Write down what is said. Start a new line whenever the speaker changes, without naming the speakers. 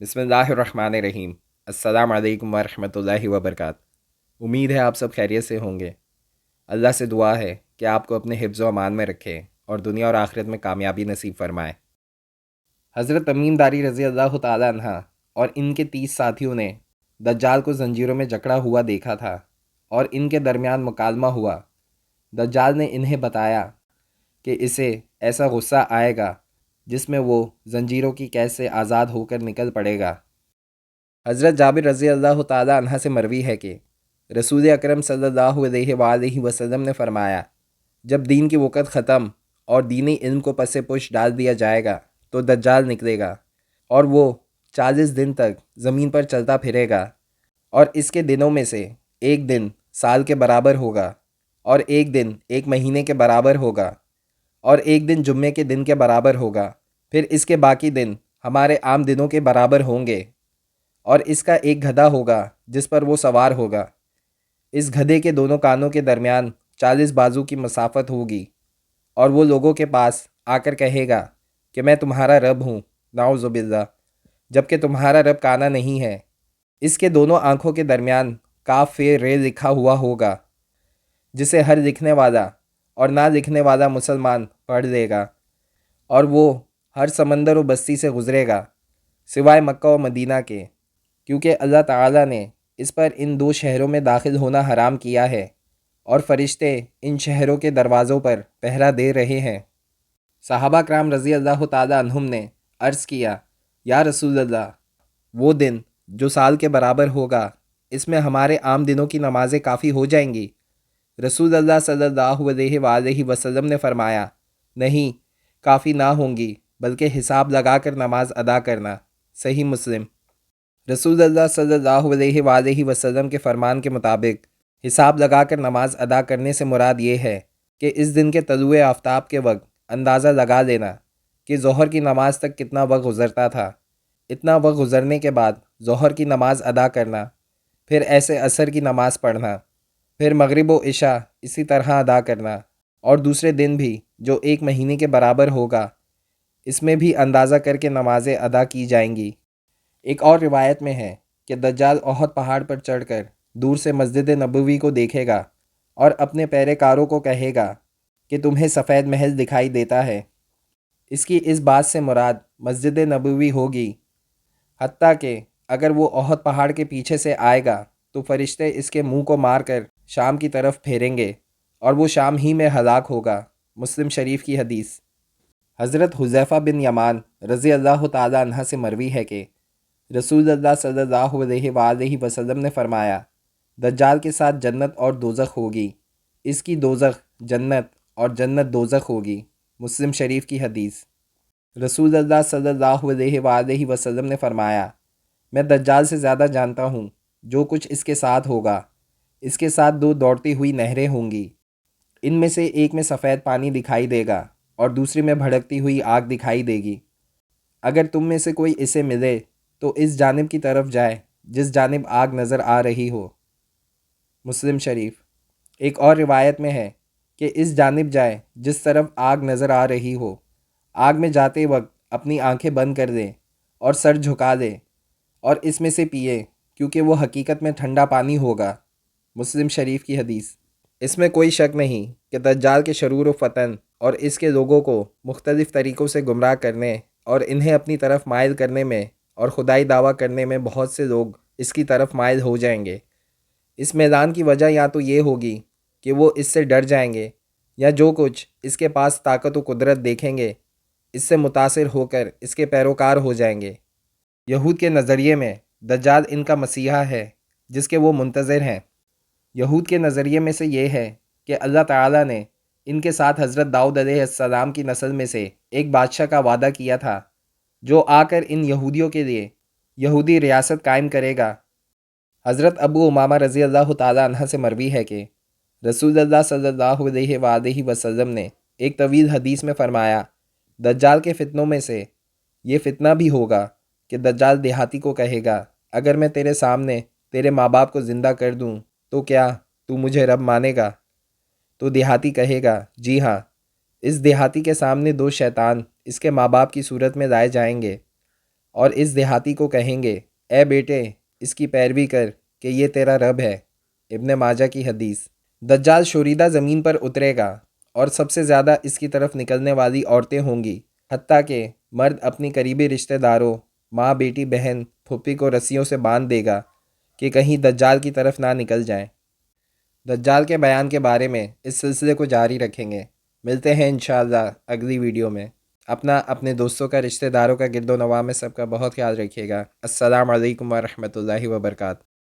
بسم اللہ الرحمن الرحیم۔ السلام علیکم ورحمۃ اللہ وبرکاتہ۔ امید ہے آپ سب خیریت سے ہوں گے۔ اللہ سے دعا ہے کہ آپ کو اپنے حفظ و امان میں رکھے اور دنیا اور آخرت میں کامیابی نصیب فرمائے۔ حضرت تمیم داری رضی اللہ تعالی عنہ اور ان کے 30 ساتھیوں نے دجال کو زنجیروں میں جکڑا ہوا دیکھا تھا اور ان کے درمیان مکالمہ ہوا۔ دجال نے انہیں بتایا کہ اسے ایسا غصہ آئے گا جس میں وہ زنجیروں کی قید سے آزاد ہو کر نکل پڑے گا۔ حضرت جابر رضی اللہ تعالی عنہ سے مروی ہے کہ رسول اکرم صلی اللہ علیہ وآلہ وسلم نے فرمایا، جب دین کی وقت ختم اور دینی علم کو پس پش ڈال دیا جائے گا تو دجال نکلے گا اور وہ 40 دن تک زمین پر چلتا پھرے گا، اور اس کے دنوں میں سے ایک دن سال کے برابر ہوگا، اور ایک دن ایک مہینے کے برابر ہوگا، اور ایک دن جمعے کے دن کے برابر ہوگا، پھر اس کے باقی دن ہمارے عام دنوں کے برابر ہوں گے، اور اس کا ایک گدھا ہوگا جس پر وہ سوار ہوگا۔ اس گدھے کے دونوں کانوں کے درمیان 40 بازو کی مسافت ہوگی، اور وہ لوگوں کے پاس آ کر کہے گا کہ میں تمہارا رب ہوں، نعوذ باللہ، جبکہ تمہارا رب کانا نہیں ہے۔ اس کے دونوں آنکھوں کے درمیان کاف فے رے لکھا ہوا ہوگا، جسے ہر لکھنے والا اور نہ لکھنے والا مسلمان پڑھ لے گا، اور وہ ہر سمندر و بستی سے گزرے گا سوائے مکہ و مدینہ کے، کیونکہ اللہ تعالیٰ نے اس پر ان 2 شہروں میں داخل ہونا حرام کیا ہے، اور فرشتے ان شہروں کے دروازوں پر پہرا دے رہے ہیں۔ صحابہ کرام رضی اللہ تعالی عنہم نے عرض کیا، یا رسول اللہ، وہ دن جو سال کے برابر ہوگا، اس میں ہمارے عام دنوں کی نمازیں کافی ہو جائیں گی؟ رسول اللہ صلی اللہ علیہ وآلہ وسلم نے فرمایا، نہیں، کافی نہ ہوں گی، بلکہ حساب لگا کر نماز ادا کرنا۔ صحیح مسلم۔ رسول اللہ صلی اللہ علیہ وآلہ وسلم کے فرمان کے مطابق حساب لگا کر نماز ادا کرنے سے مراد یہ ہے کہ اس دن کے طلوع آفتاب کے وقت اندازہ لگا لینا کہ ظہر کی نماز تک کتنا وقت گزرتا تھا، اتنا وقت گزرنے کے بعد ظہر کی نماز ادا کرنا، پھر ایسے عصر کی نماز پڑھنا، پھر مغرب و عشاء اسی طرح ادا کرنا، اور دوسرے دن بھی جو 1 مہینے کے برابر ہوگا، اس میں بھی اندازہ کر کے نمازیں ادا کی جائیں گی۔ ایک اور روایت میں ہے کہ دجال احد پہاڑ پر چڑھ کر دور سے مسجد نبوی کو دیکھے گا اور اپنے پیرکاروں کو کہے گا کہ تمہیں سفید محل دکھائی دیتا ہے۔ اس کی اس بات سے مراد مسجد نبوی ہوگی، حتیٰ کہ اگر وہ احد پہاڑ کے پیچھے سے آئے گا تو فرشتے اس کے منہ کو مار کر شام کی طرف پھیریں گے، اور وہ شام ہی میں ہلاک ہوگا۔ مسلم شریف کی حدیث۔ حضرت حذیفہ بن یمان رضی اللہ تعالی عنہ سے مروی ہے کہ رسول اللہ صلی اللہ علیہ وآلہ وسلم نے فرمایا، دجال کے ساتھ جنت اور دوزخ ہوگی، اس کی دوزخ جنت اور جنت دوزخ ہوگی۔ مسلم شریف کی حدیث۔ رسول اللہ صلی اللہ علیہ وآلہ وسلم نے فرمایا، میں دجال سے زیادہ جانتا ہوں جو کچھ اس کے ساتھ ہوگا۔ اس کے ساتھ 2 دوڑتی ہوئی نہریں ہوں گی، ان میں سے ایک میں سفید پانی دکھائی دے گا اور دوسری میں بھڑکتی ہوئی آگ دکھائی دے گی۔ اگر تم میں سے کوئی اسے ملے تو اس جانب کی طرف جائے جس جانب آگ نظر آ رہی ہو۔ مسلم شریف۔ ایک اور روایت میں ہے کہ اس جانب جائے جس طرف آگ نظر آ رہی ہو، آگ میں جاتے وقت اپنی آنکھیں بند کر دے اور سر جھکا دے اور اس میں سے پیے، کیونکہ وہ حقیقت میں ٹھنڈا پانی ہوگا۔ مسلم شریف کی حدیث۔ اس میں کوئی شک نہیں کہ دجال کے شرور و فتن اور اس کے لوگوں کو مختلف طریقوں سے گمراہ کرنے اور انہیں اپنی طرف مائل کرنے میں اور خدائی دعویٰ کرنے میں بہت سے لوگ اس کی طرف مائل ہو جائیں گے۔ اس میدان کی وجہ یا تو یہ ہوگی کہ وہ اس سے ڈر جائیں گے، یا جو کچھ اس کے پاس طاقت و قدرت دیکھیں گے اس سے متاثر ہو کر اس کے پیروکار ہو جائیں گے۔ یہود کے نظریے میں دجال ان کا مسیحا ہے جس کے وہ منتظر ہیں۔ یہود کے نظریے میں سے یہ ہے کہ اللہ تعالیٰ نے ان کے ساتھ حضرت داؤد علیہ السلام کی نسل میں سے ایک بادشاہ کا وعدہ کیا تھا جو آ کر ان یہودیوں کے لیے یہودی ریاست قائم کرے گا۔ حضرت ابو امامہ رضی اللہ تعالی عنہ سے مروی ہے کہ رسول اللہ صلی اللہ علیہ وآلہ وسلم نے ایک طویل حدیث میں فرمایا، دجال کے فتنوں میں سے یہ فتنہ بھی ہوگا کہ دجال دیہاتی کو کہے گا، اگر میں تیرے سامنے تیرے ماں باپ کو زندہ کر دوں تو کیا تو مجھے رب مانے گا؟ تو دیہاتی کہے گا، جی ہاں۔ اس دیہاتی کے سامنے 2 شیطان اس کے ماں باپ کی صورت میں لائے جائیں گے۔ اور اس دیہاتی کو کہیں گے اے بیٹے اس کی پیروی کر کہ یہ تیرا رب ہے۔ ابن ماجہ کی حدیث۔ دجال شوریدہ زمین پر اترے گا اور سب سے زیادہ اس کی طرف نکلنے والی عورتیں ہوں گی، حتیٰ کہ مرد اپنی قریبی رشتہ داروں، ماں، بیٹی، بہن، پھوپھی کو رسیوں سے باندھ دے گا کہ کہیں دجال کی طرف نہ نکل جائیں۔ دجال کے بیان کے بارے میں اس سلسلے کو جاری رکھیں گے۔ ملتے ہیں انشاءاللہ اگلی ویڈیو میں۔ اپنے دوستوں کا، رشتہ داروں کا، گرد و نواح میں سب کا بہت خیال رکھیے گا۔ السلام علیکم ورحمۃ اللہ وبرکاتہ۔